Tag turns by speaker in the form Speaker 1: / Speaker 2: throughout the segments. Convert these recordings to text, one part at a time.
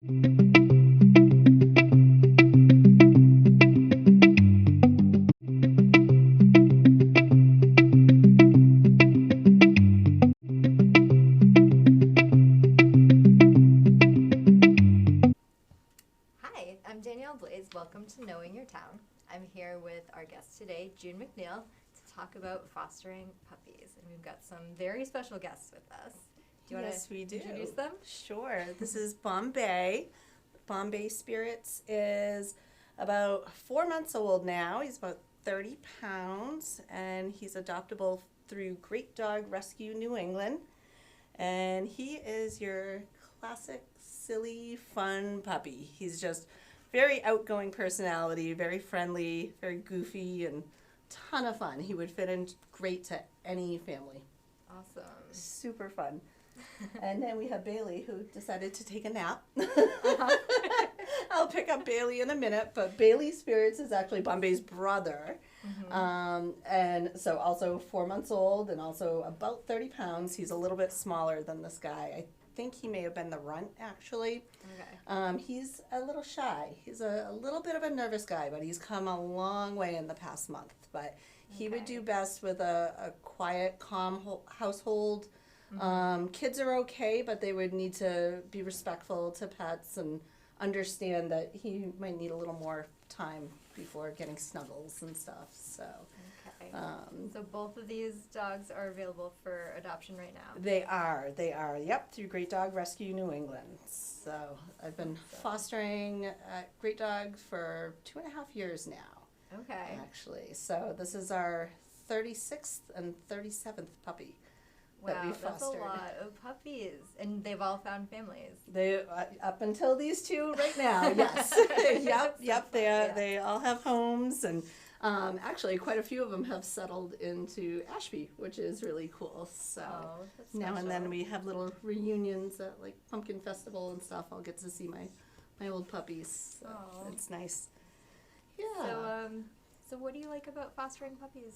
Speaker 1: Hi, I'm Danielle Blaze. Welcome to Knowing Your Town. I'm here with our guest today, June McNeil, to talk about fostering puppies. And we've got some very special guests with us. Do you want to introduce them?
Speaker 2: Sure. This is Bombay. Bombay Spirits is about 4 months old now. He's about 30 pounds, and he's adoptable through Great Dog Rescue New England. And he is your classic, silly, fun puppy. He's just very outgoing personality, very friendly, very goofy, and ton of fun. He would fit in great to any family.
Speaker 1: Awesome.
Speaker 2: Super fun. And then we have Bailey, who decided to take a nap. I'll pick up Bailey in a minute, but Bailey Spirits is actually Bombay's brother. Mm-hmm. And so also 4 months old and also about 30 pounds. He's a little bit smaller than this guy. I think he may have been the runt, actually. Okay. He's a little shy. He's a little bit of a nervous guy, but he's come a long way in the past month. But he would do best with a quiet, calm household. Mm-hmm. Kids are okay, but they would need to be respectful to pets and understand that he might need a little more time before getting snuggles and stuff. So,
Speaker 1: okay. So both of these dogs are available for adoption right now?
Speaker 2: They are. Yep, through Great Dog Rescue New England. So I've been fostering Great Dog for 2.5 years now.
Speaker 1: Okay.
Speaker 2: Actually, so this is our 36th and 37th puppy.
Speaker 1: Wow, that's a lot of puppies, and they've all found families.
Speaker 2: They up until these two right now, yes. Yep. They all have homes, and actually quite a few of them have settled into Ashby, which is really cool. So now and then we have little reunions at like Pumpkin Festival and stuff. I'll get to see my old puppies. So it's nice. Yeah.
Speaker 1: So what do you like about fostering puppies?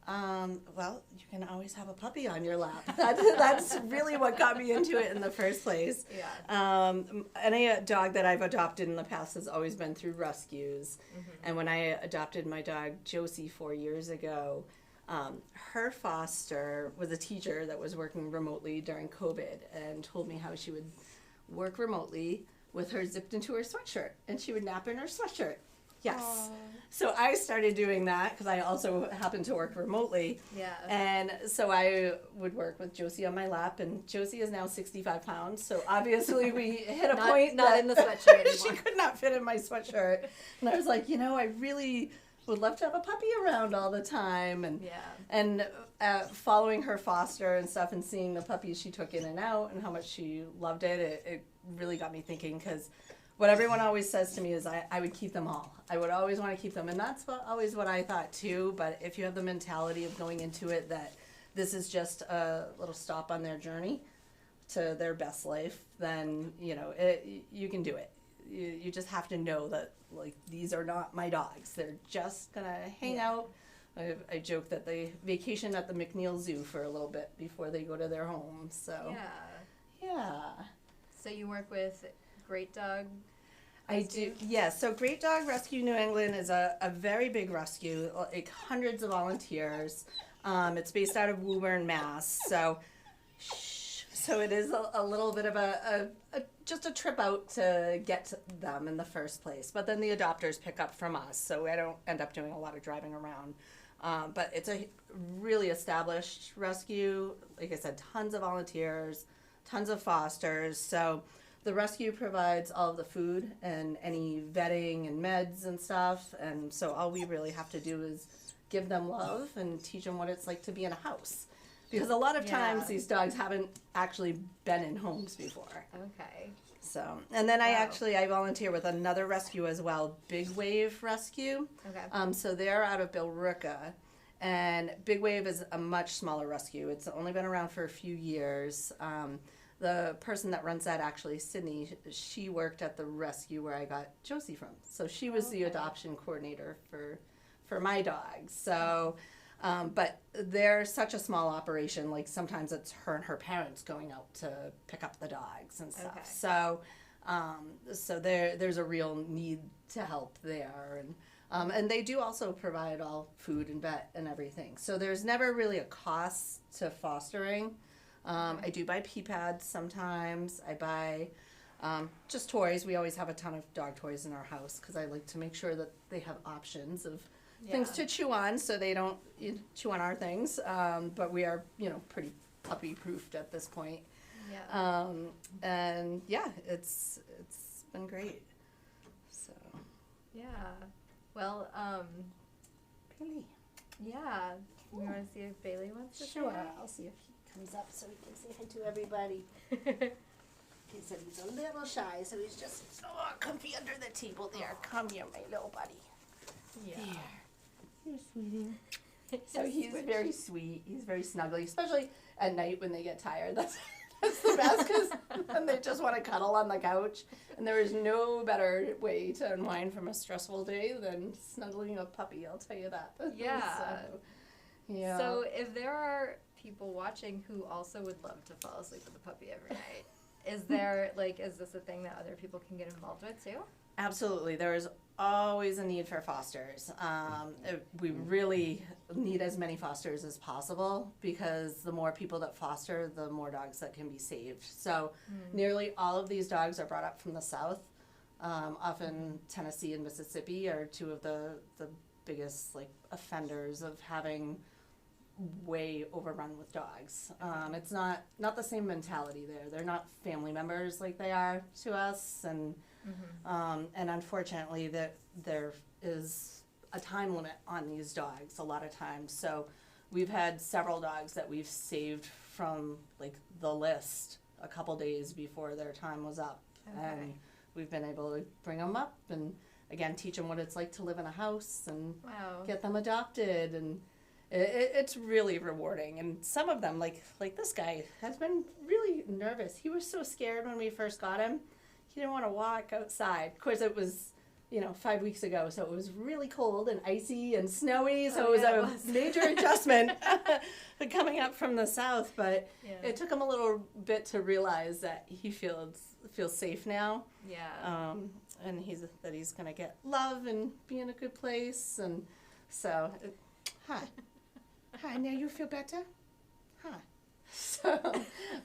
Speaker 2: Well, you can always have a puppy on your lap. That's really what got me into it in the first place. Yeah. Any dog that I've adopted in the past has always been through rescues. Mm-hmm. And when I adopted my dog Josie 4 years ago, her foster was a teacher that was working remotely during COVID and told me how she would work remotely with her zipped into her sweatshirt, and she would nap in her sweatshirt. Yes. Aww. So I started doing that because I also happen to work remotely. Yeah. And so I would work with Josie on my lap, and Josie is now 65 pounds. So obviously we hit a point
Speaker 1: not in the sweatshirt anymore.
Speaker 2: She could not fit in my sweatshirt. And I was like, I really would love to have a puppy around all the time. And following her foster and stuff and seeing the puppies she took in and out and how much she loved it, it really got me thinking, because what everyone always says to me is I would keep them all. I would always want to keep them. And that's always what I thought too. But if you have the mentality of going into it that this is just a little stop on their journey to their best life, then, you can do it. You just have to know that, like, these are not my dogs. They're just going to hang out. I joke that they vacation at the McNeil Zoo for a little bit before they go to their home. So, yeah.
Speaker 1: So you work with Great Dog?
Speaker 2: I do, yes. So Great Dog Rescue New England is a very big rescue, like hundreds of volunteers. It's based out of Woburn, Mass. So it is a little bit of just a trip out to get to them in the first place. But then the adopters pick up from us, so I don't end up doing a lot of driving around. But it's a really established rescue. Like I said, tons of volunteers, tons of fosters. So the rescue provides all of the food and any vetting and meds and stuff. And so all we really have to do is give them love and teach them what it's like to be in a house. Because a lot of times these dogs haven't actually been in homes before.
Speaker 1: Okay.
Speaker 2: So, and then I volunteer with another rescue as well, Big Wave Rescue. Okay. So they're out of Billerica. And Big Wave is a much smaller rescue. It's only been around for a few years. The person that runs that, actually, Sydney, she worked at the rescue where I got Josie from. So she was the adoption coordinator for my dogs. So, but they're such a small operation. Like, sometimes it's her and her parents going out to pick up the dogs and stuff. Okay. So So there's a real need to help there. And they do also provide all food and vet and everything. So there's never really a cost to fostering. I do buy pee pads sometimes. I buy just toys. We always have a ton of dog toys in our house because I like to make sure that they have options of things to chew on so they don't chew on our things. But we are, pretty puppy proofed at this point.
Speaker 1: Yeah.
Speaker 2: And yeah, it's been great. So.
Speaker 1: Yeah. Well,
Speaker 2: Bailey.
Speaker 1: yeah. You want to see if Bailey wants to
Speaker 2: Sure.
Speaker 1: say?
Speaker 2: I'll see if he comes up so he can say hi to everybody. He said he's a little shy, so he's just comfy under the table there. Come here, my little buddy.
Speaker 1: Yeah.
Speaker 2: Here, sweetie. So he's very sweet. He's very snuggly, especially at night when they get tired. That's the best because they just want to cuddle on the couch. And there is no better way to unwind from a stressful day than snuggling a puppy. I'll tell you that.
Speaker 1: Yeah.
Speaker 2: Yeah.
Speaker 1: So if there are people watching who also would love to fall asleep with a puppy every night, is this a thing that other people can get involved with too?
Speaker 2: Absolutely. There is always a need for fosters. We really need as many fosters as possible because the more people that foster, the more dogs that can be saved. So nearly all of these dogs are brought up from the South. Often Tennessee and Mississippi are two of the biggest offenders of having way overrun with dogs. It's not the same mentality there. They're not family members like they are to us, and unfortunately that there is a time limit on these dogs a lot of times. So we've had several dogs that we've saved from the list a couple days before their time was up.
Speaker 1: Okay.
Speaker 2: And we've been able to bring them up and again teach them what it's like to live in a house and get them adopted, and it's really rewarding. And some of them, like this guy, has been really nervous. He was so scared when we first got him. He didn't want to walk outside. Of course, it was, 5 weeks ago, so it was really cold and icy and snowy, so it was a major adjustment coming up from the south. But it took him a little bit to realize that he feels safe now.
Speaker 1: Yeah.
Speaker 2: And he's going to get love and be in a good place. And so, hi. Hi, now you feel better? Hi. So,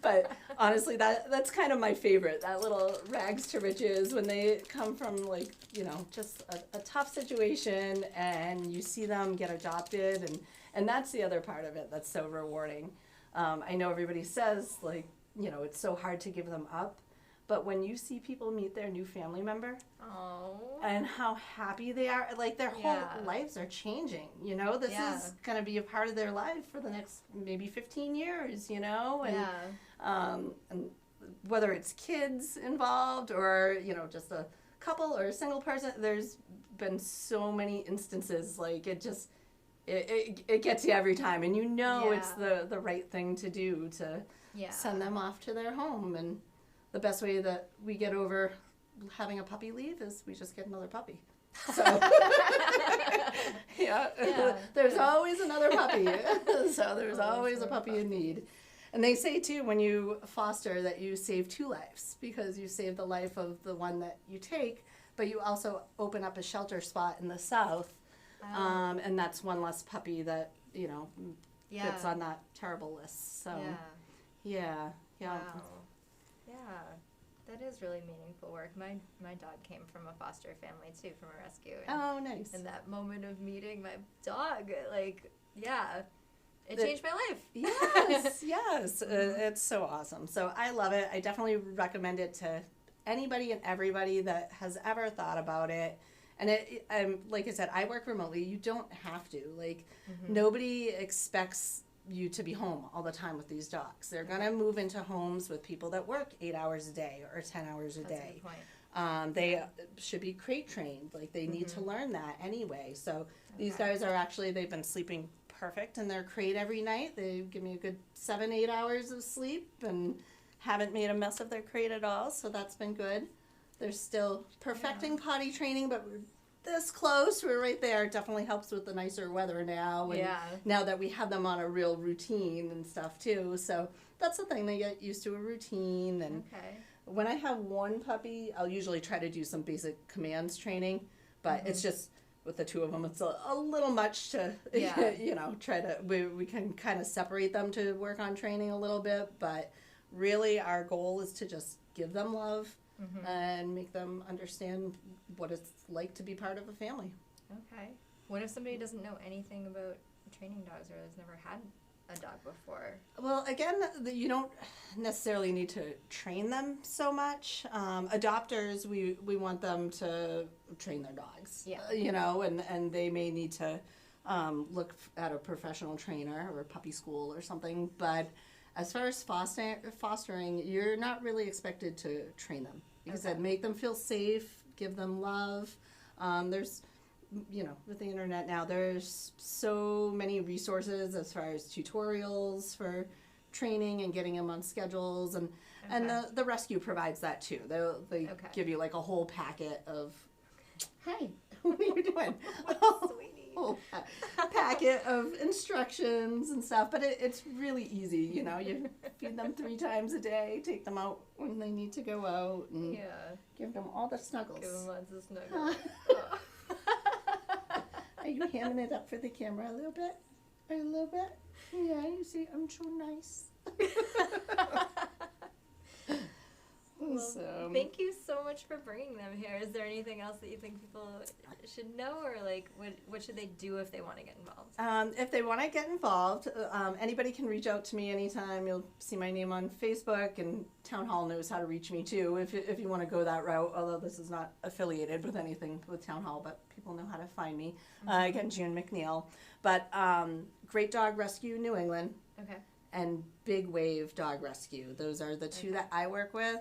Speaker 2: but honestly, that's kind of my favorite, that little rags to riches when they come from just a tough situation and you see them get adopted, and that's the other part of it that's so rewarding. I know everybody says it's so hard to give them up, but when you see people meet their new family member and how happy they are, their whole lives are changing, this is going to be a part of their life for the next maybe 15 years, and whether it's kids involved or, just a couple or a single person, there's been so many instances, it gets you every time, and it's the right thing to do to send them off to their home. And the best way that we get over having a puppy leave is we just get another puppy. So, there's always another puppy. So there's always a puppy in need. And they say, too, when you foster that you save 2 lives because you save the life of the one that you take, but you also open up a shelter spot in the South. And that's one less puppy that, gets on that terrible list. So, yeah.
Speaker 1: Wow. Yeah, that is really meaningful work. My dog came from a foster family too, from a rescue. And
Speaker 2: nice.
Speaker 1: in that moment of meeting my dog, it changed my life.
Speaker 2: Yes. It's so awesome. So I love it. I definitely recommend it to anybody and everybody that has ever thought about it. And like I said, I work remotely. You don't have to. Nobody expects you to be home all the time with these dogs. They're going to move into homes with people that work 8 hours a day or 10 hours a day.
Speaker 1: That's a good point.
Speaker 2: They should be crate trained. They need to learn that anyway. So these guys they've been sleeping perfect in their crate every night. They give me a good 7-8 hours of sleep and haven't made a mess of their crate at all. So that's been good. They're still perfecting potty training, but we're this close. We're right there. It definitely helps with the nicer weather now. And now that we have them on a real routine and stuff too. So that's the thing. They get used to a routine. And when I have one puppy, I'll usually try to do some basic commands training, but it's just with the two of them, it's a little much to, try to, we can kind of separate them to work on training a little bit, but really our goal is to just give them love and make them understand what it's like to be part of a family.
Speaker 1: Okay. What if somebody doesn't know anything about training dogs or has never had a dog before?
Speaker 2: Well, again, you don't necessarily need to train them so much. Adopters, we want them to train their dogs, and they may need to look at a professional trainer or a puppy school or something. But as far as fostering, you're not really expected to train them. Like I said, make them feel safe, give them love. There's with the internet now, there's so many resources as far as tutorials for training and getting them on schedules, and the rescue provides that too. They give you like a whole packet of, hey, what are you doing? Whole packet of instructions and stuff, but it's really easy. You feed them 3 times a day, take them out when they need to go out, and give them all the snuggles.
Speaker 1: Give them lots of snuggles.
Speaker 2: Are you hamming it up for the camera a little bit? A little bit? Yeah, you see, I'm so nice.
Speaker 1: Well, thank you so much for bringing them here. Is there anything else that you think people should know, or like what should they do if they want to get involved?
Speaker 2: If they want to get involved, anybody can reach out to me anytime. You'll see my name on Facebook, and Town Hall knows how to reach me too if you want to go that route, although this is not affiliated with anything with Town Hall, but people know how to find me. Again, June McNeil. But Great Dog Rescue New England.
Speaker 1: Okay.
Speaker 2: And Big Wave Dog Rescue. Those are the two that I work with.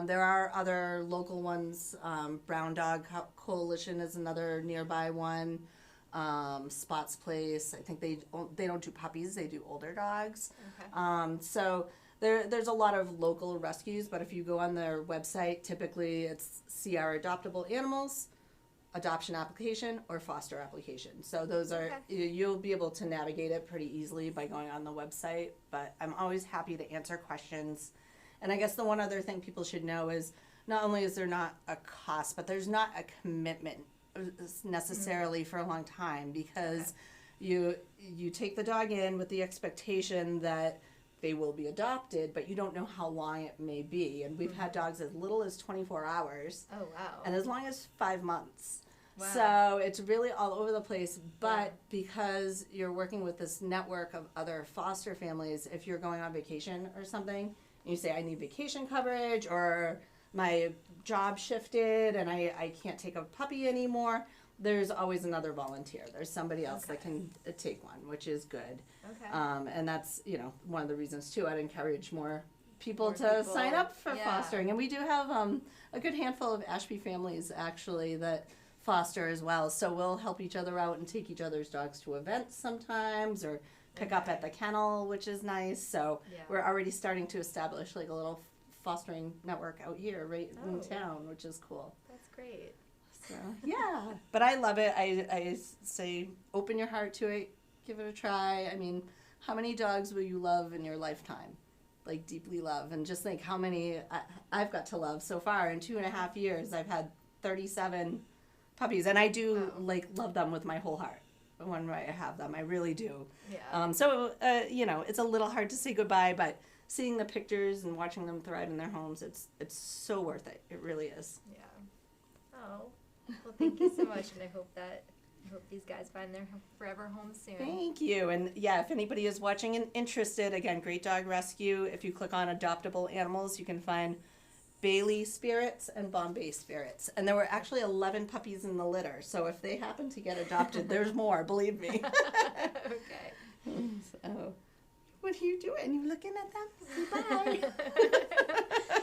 Speaker 2: There are other local ones. Brown Dog Coalition is another nearby one. Spot's Place. I think they don't do puppies. They do older dogs.
Speaker 1: Okay.
Speaker 2: So there's a lot of local rescues, but if you go on their website, typically it's CR Adoptable Animals, adoption application, or foster application. So those are, you'll be able to navigate it pretty easily by going on the website, but I'm always happy to answer questions. And I guess the one other thing people should know is not only is there not a cost, but there's not a commitment necessarily for a long time, because you take the dog in with the expectation that they will be adopted, but you don't know how long it may be. And we've had dogs as little as 24 hours.
Speaker 1: Oh, wow.
Speaker 2: And as long as 5 months.
Speaker 1: Wow.
Speaker 2: So it's really all over the place, but because you're working with this network of other foster families, if you're going on vacation or something, and you say, I need vacation coverage, or my job shifted and I can't take a puppy anymore, there's always another volunteer. There's somebody else that can take one, which is good.
Speaker 1: Okay.
Speaker 2: And that's, one of the reasons too, I'd encourage more people to sign up for fostering. And we do have a good handful of Ashby families actually that foster as well. So we'll help each other out and take each other's dogs to events sometimes, or pick up at the kennel, which is nice. So we're already starting to establish like a little fostering network out here right in town, which is cool.
Speaker 1: That's great.
Speaker 2: So but I love it. I say open your heart to it, give it a try. I mean, how many dogs will you love in your lifetime? Like deeply love, and just think how many I've got to love so far. In 2.5 years, I've had 37 puppies, and I do love them with my whole heart when I have them. I really do.
Speaker 1: Yeah.
Speaker 2: So it's a little hard to say goodbye, but seeing the pictures and watching them thrive in their homes, it's so worth it. It really is.
Speaker 1: Yeah. Oh, well, thank you so much, and I hope these guys find their forever home soon.
Speaker 2: Thank you. And if anybody is watching and interested, again, Great Dog Rescue, if you click on Adoptable Animals, you can find Bailey Spirits and Bombay Spirits. And there were actually 11 puppies in the litter, so if they happen to get adopted, there's more, believe me.
Speaker 1: Okay.
Speaker 2: So, what are you doing? You looking at them? Say bye.